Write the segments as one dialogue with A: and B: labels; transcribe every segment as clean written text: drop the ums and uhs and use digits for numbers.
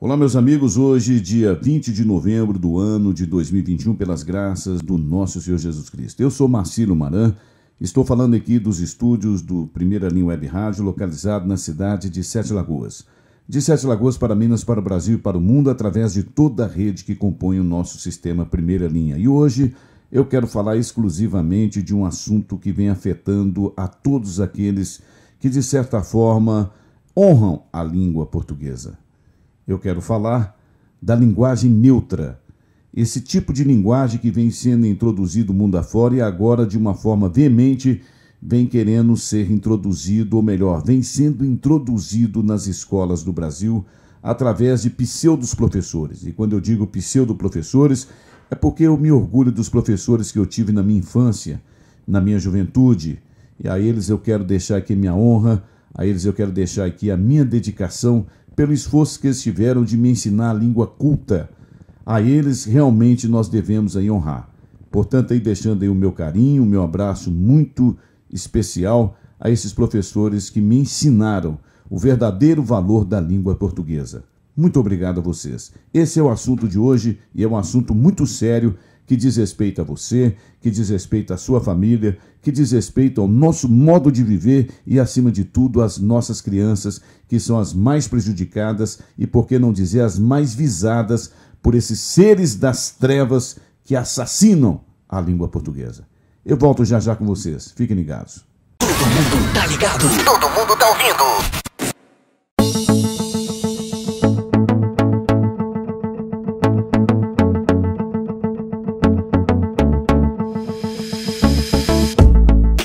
A: Olá, meus amigos, hoje, dia 20 de novembro do ano de 2021, pelas graças do nosso Senhor Jesus Cristo. Eu sou Marcílio Maran, estou falando aqui dos estúdios do Primeira Linha Web Rádio, localizado na cidade de Sete Lagoas. De Sete Lagoas para Minas, para o Brasil e para o mundo, através de toda a rede que compõe o nosso sistema Primeira Linha. E hoje eu quero falar exclusivamente de um assunto que vem afetando a todos aqueles que, de certa forma, honram a língua portuguesa. Eu quero falar da linguagem neutra, esse tipo de linguagem que vem sendo introduzido mundo afora e agora, de uma forma veemente, vem querendo ser introduzido, ou melhor, vem sendo introduzido nas escolas do Brasil através de pseudos-professores. E quando eu digo pseudo-professores, é porque eu me orgulho dos professores que eu tive na minha infância, na minha juventude, e a eles eu quero deixar aqui minha honra, a eles eu quero deixar aqui a minha dedicação pelo esforço que eles tiveram de me ensinar a língua culta. A eles realmente nós devemos aí honrar. Portanto, aí deixando aí o meu carinho, o meu abraço muito especial a esses professores que me ensinaram o verdadeiro valor da língua portuguesa. Muito obrigado a vocês. Esse é o assunto de hoje e é um assunto muito sério que diz respeito a você, que diz respeito à sua família, que diz respeito ao nosso modo de viver e, acima de tudo, às nossas crianças, que são as mais prejudicadas e, por que não dizer, as mais visadas por esses seres das trevas que assassinam a língua portuguesa. Eu volto já já com vocês. Fiquem ligados.
B: Todo mundo tá ligado. Todo mundo tá ouvindo.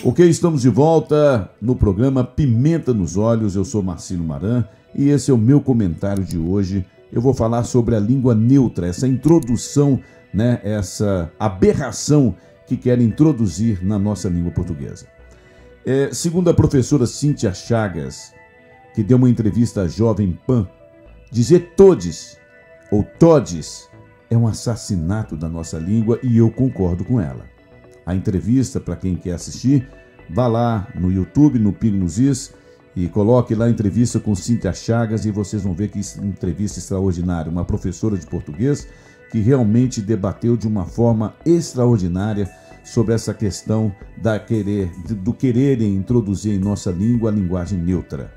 A: Ok, estamos de volta no programa Pimenta nos Olhos. Eu sou Marcílio Maran e esse é o meu comentário de hoje. Eu vou falar sobre a língua neutra, essa introdução, essa aberração que querem introduzir na nossa língua portuguesa. Segundo a professora Cíntia Chagas, que deu uma entrevista à Jovem Pan, dizer todes ou todes é um assassinato da nossa língua e eu concordo com ela. A entrevista, para quem quer assistir, vá lá no YouTube, no Pingo nos Is, e coloque lá a entrevista com Cíntia Chagas e vocês vão ver que entrevista extraordinária. Uma professora de português que realmente debateu de uma forma extraordinária sobre essa questão do quererem introduzir em nossa língua a linguagem neutra.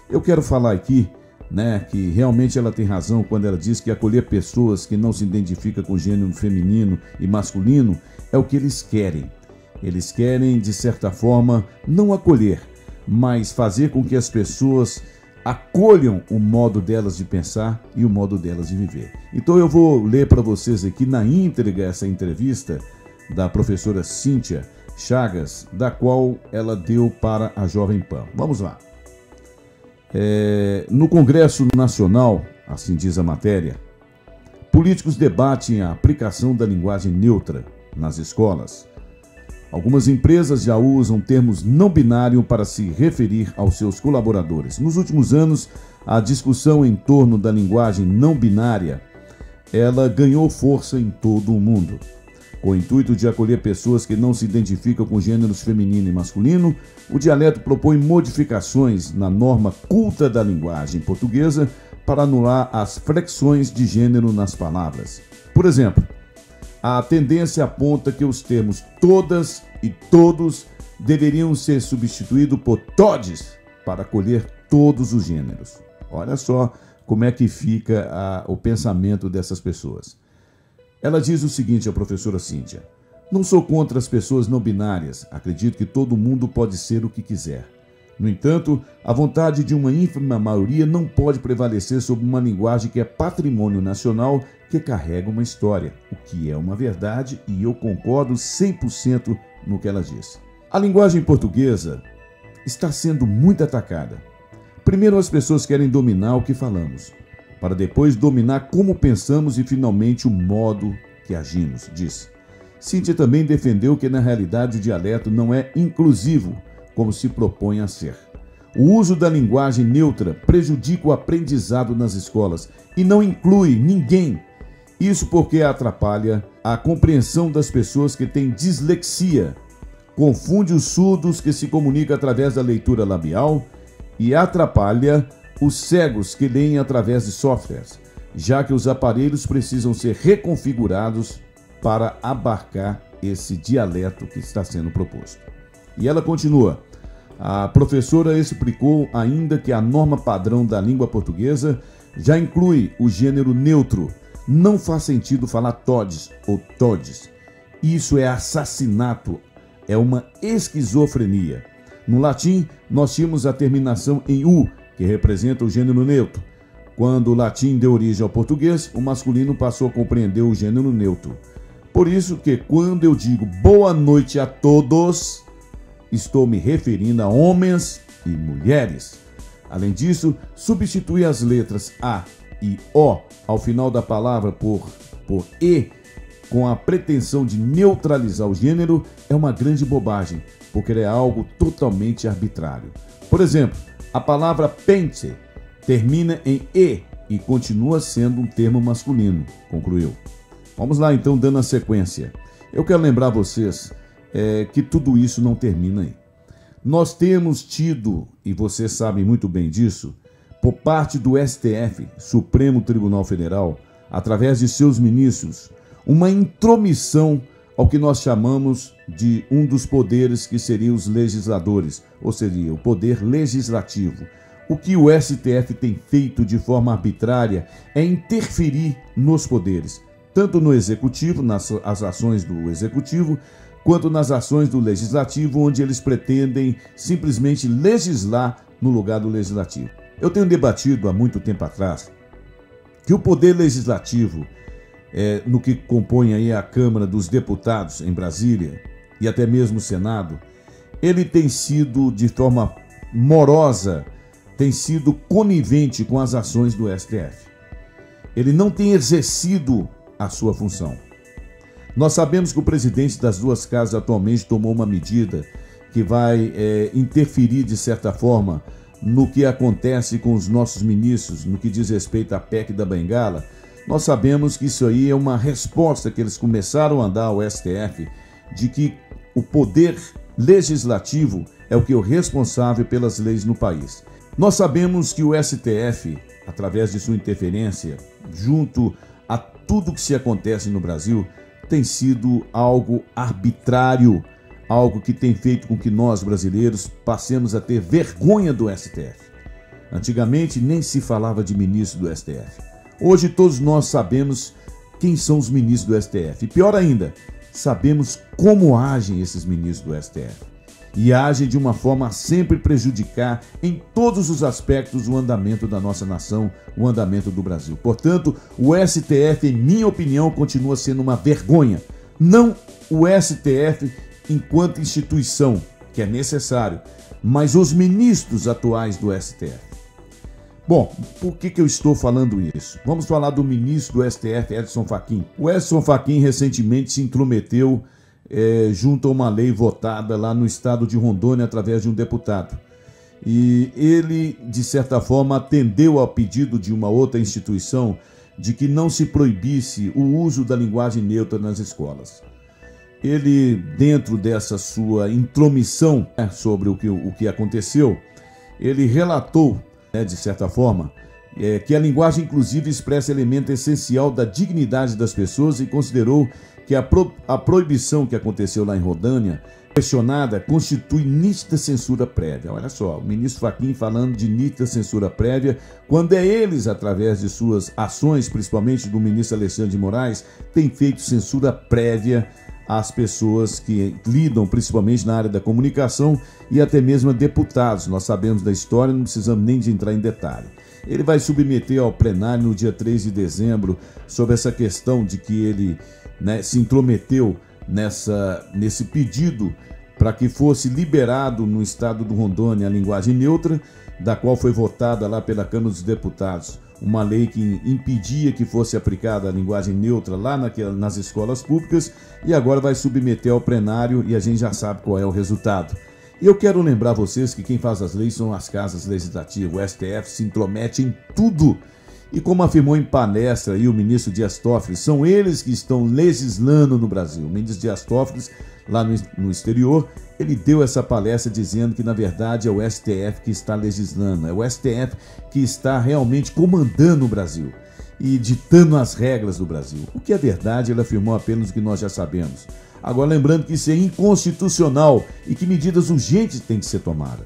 A: Eu quero falar aqui, que realmente ela tem razão quando ela diz que acolher pessoas que não se identificam com gênero feminino e masculino é o que eles querem. Eles querem, de certa forma, não acolher, mas fazer com que as pessoas acolham o modo delas de pensar e o modo delas de viver. Então eu vou ler para vocês aqui na íntegra essa entrevista da professora Cíntia Chagas, da qual ela deu para a Jovem Pan. Vamos lá. No Congresso Nacional, assim diz a matéria, políticos debatem a aplicação da linguagem neutra nas escolas. Algumas empresas já usam termos não binários para se referir aos seus colaboradores. Nos últimos anos, a discussão em torno da linguagem não binária, ela ganhou força em todo o mundo. Com o intuito de acolher pessoas que não se identificam com gêneros feminino e masculino, o dialeto propõe modificações na norma culta da linguagem portuguesa para anular as flexões de gênero nas palavras. Por exemplo, a tendência aponta que os termos todas e todos deveriam ser substituídos por todes para acolher todos os gêneros. Olha só como é que fica o pensamento dessas pessoas. Ela diz o seguinte, a professora Cíntia: não sou contra as pessoas não binárias, acredito que todo mundo pode ser o que quiser. No entanto, a vontade de uma ínfima maioria não pode prevalecer sobre uma linguagem que é patrimônio nacional, que carrega uma história, o que é uma verdade e eu concordo 100% no que ela diz. A linguagem portuguesa está sendo muito atacada. Primeiro, as pessoas querem dominar o que falamos, para depois dominar como pensamos e, finalmente, o modo que agimos, diz. Cíntia também defendeu que, na realidade, o dialeto não é inclusivo, como se propõe a ser. O uso da linguagem neutra prejudica o aprendizado nas escolas e não inclui ninguém. Isso porque atrapalha a compreensão das pessoas que têm dislexia, confunde os surdos que se comunicam através da leitura labial e atrapalha os cegos que leem através de softwares. já que os aparelhos precisam ser reconfigurados para abarcar esse dialeto que está sendo proposto. E ela continua: a professora explicou ainda que a norma padrão da língua portuguesa já inclui o gênero neutro. Não faz sentido falar todes ou todes. Isso é assassinato, é uma esquizofrenia. No latim, nós tínhamos a terminação em U, que representa o gênero neutro. Quando o latim deu origem ao português, o masculino passou a compreender o gênero neutro. Por isso que quando eu digo boa noite a todos, estou me referindo a homens e mulheres. Além disso, substituir as letras A e O ao final da palavra por E, com a pretensão de neutralizar o gênero, é uma grande bobagem, porque é algo totalmente arbitrário. Por exemplo, a palavra pente termina em E e continua sendo um termo masculino, concluiu. Vamos lá então, dando a sequência. Eu quero lembrar vocês que tudo isso não termina aí. Nós temos tido, e vocês sabem muito bem disso, por parte do STF, Supremo Tribunal Federal, através de seus ministros, uma intromissão ao que nós chamamos de um dos poderes que seriam os legisladores, ou seria o poder legislativo. O que o STF tem feito de forma arbitrária é interferir nos poderes, tanto no executivo, nas ações do executivo, quanto nas ações do legislativo, onde eles pretendem simplesmente legislar no lugar do legislativo. Eu tenho debatido há muito tempo atrás que o poder legislativo, no que compõe aí a Câmara dos Deputados em Brasília e até mesmo o Senado, ele tem sido de forma morosa, tem sido conivente com as ações do STF. Ele não tem exercido a sua função. Nós sabemos que o presidente das duas casas atualmente tomou uma medida que vai interferir, de certa forma, no que acontece com os nossos ministros, no que diz respeito à PEC da Bengala. Nós sabemos que isso aí é uma resposta que eles começaram a dar ao STF, de que o poder legislativo é o que é o responsável pelas leis no país. Nós sabemos que o STF, através de sua interferência, junto a tudo que se acontece no Brasil, tem sido algo arbitrário, algo que tem feito com que nós, brasileiros, passemos a ter vergonha do STF. Antigamente nem se falava de ministro do STF. Hoje todos nós sabemos quem são os ministros do STF. E pior ainda, sabemos como agem esses ministros do STF. E agem de uma forma a sempre prejudicar em todos os aspectos o andamento da nossa nação, o andamento do Brasil. Portanto, o STF, em minha opinião, continua sendo uma vergonha. Não o STF enquanto instituição, que é necessário, mas os ministros atuais do STF. Bom, por que eu estou falando isso? Vamos falar do ministro do STF, Edson Fachin. O Edson Fachin recentemente se intrometeu junto a uma lei votada lá no estado de Rondônia através de um deputado. E ele, de certa forma, atendeu ao pedido de uma outra instituição de que não se proibisse o uso da linguagem neutra nas escolas. Ele, dentro dessa sua intromissão sobre o que aconteceu, ele relatou, de certa forma, que a linguagem inclusive expressa elemento essencial da dignidade das pessoas e considerou que a proibição que aconteceu lá em Rondônia, questionada, constitui nítida censura prévia. Olha só, o ministro Fachin falando de nítida censura prévia, quando eles, através de suas ações, principalmente do ministro Alexandre de Moraes, têm feito censura prévia às pessoas que lidam principalmente na área da comunicação e até mesmo a deputados. Nós sabemos da história, não precisamos nem de entrar em detalhe. Ele vai submeter ao plenário no dia 3 de dezembro sobre essa questão de que ele se intrometeu nesse pedido para que fosse liberado no estado do Rondônia a linguagem neutra, da qual foi votada lá pela Câmara dos Deputados, uma lei que impedia que fosse aplicada a linguagem neutra lá nas escolas públicas, e agora vai submeter ao plenário e a gente já sabe qual é o resultado. E eu quero lembrar vocês que quem faz as leis são as casas legislativas, o STF se intromete em tudo. E como afirmou em palestra aí o ministro Dias Toffoli, são eles que estão legislando no Brasil. O ministro Dias Toffoli, lá no exterior, ele deu essa palestra dizendo que, na verdade, é o STF que está legislando, é o STF que está realmente comandando o Brasil. e ditando as regras do Brasil. O que é verdade, ele afirmou apenas o que nós já sabemos. Agora, lembrando que isso é inconstitucional e que medidas urgentes têm que ser tomadas.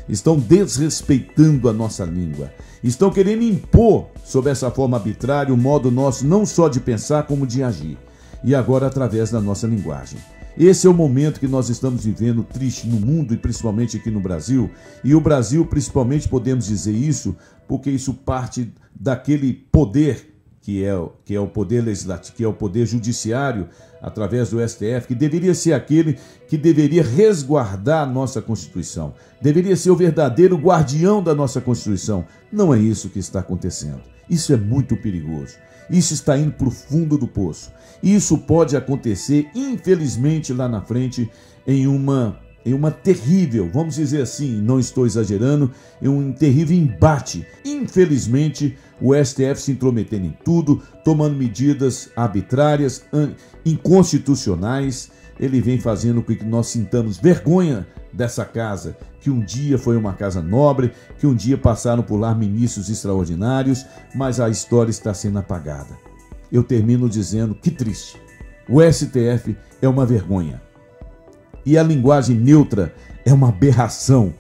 A: Estão desrespeitando a nossa língua. Estão querendo impor, sob essa forma arbitrária, o modo nosso não só de pensar, como de agir. E agora através da nossa linguagem. Esse é o momento que nós estamos vivendo triste no mundo e principalmente aqui no Brasil. E o Brasil, principalmente, podemos dizer isso porque isso parte daquele poder que é o poder legislativo, que é o poder judiciário, através do STF, que deveria ser aquele que deveria resguardar a nossa Constituição. Deveria ser o verdadeiro guardião da nossa Constituição. Não é isso que está acontecendo. Isso é muito perigoso. Isso está indo para o fundo do poço. Isso pode acontecer, infelizmente, lá na frente, em uma terrível, vamos dizer assim, não estou exagerando, em um terrível embate. Infelizmente, o STF se intrometendo em tudo, tomando medidas arbitrárias, inconstitucionais. Ele vem fazendo com que nós sintamos vergonha dessa casa, que um dia foi uma casa nobre, que um dia passaram por lá ministros extraordinários, mas a história está sendo apagada. Eu termino dizendo que triste. O STF é uma vergonha. E a linguagem neutra é uma aberração,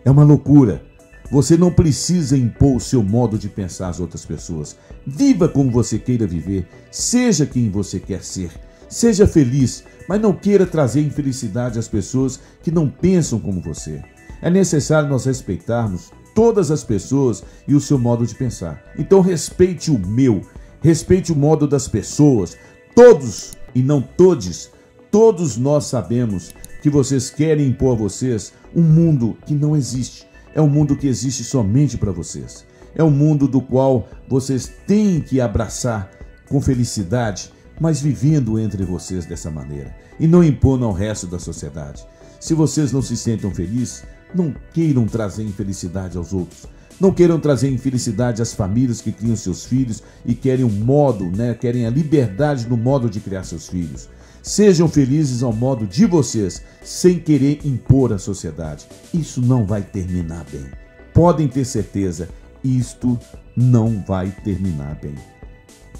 A: é uma loucura. Você não precisa impor o seu modo de pensar às outras pessoas. Viva como você queira viver, seja quem você quer ser. Seja feliz, mas não queira trazer infelicidade às pessoas que não pensam como você. É necessário nós respeitarmos todas as pessoas e o seu modo de pensar. Então respeite o meu, respeite o modo das pessoas. Todos e não todes. Todos nós sabemos que vocês querem impor a vocês um mundo que não existe. É um mundo que existe somente para vocês. É um mundo do qual vocês têm que abraçar com felicidade, mas vivendo entre vocês dessa maneira. E não impondo ao resto da sociedade. Se vocês não se sentem felizes, não queiram trazer infelicidade aos outros. Não queiram trazer infelicidade às famílias que criam seus filhos e querem um modo, querem a liberdade no modo de criar seus filhos. Sejam felizes ao modo de vocês, sem querer impor à sociedade. Isso não vai terminar bem. Podem ter certeza, isto não vai terminar bem.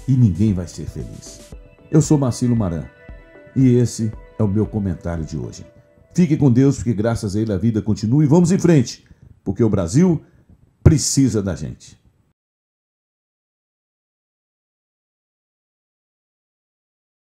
A: E ninguém vai ser feliz. Eu sou Marcílio Maran e esse é o meu comentário de hoje. Fique com Deus, porque graças a Ele a vida continua e vamos em frente, porque o Brasil precisa da gente.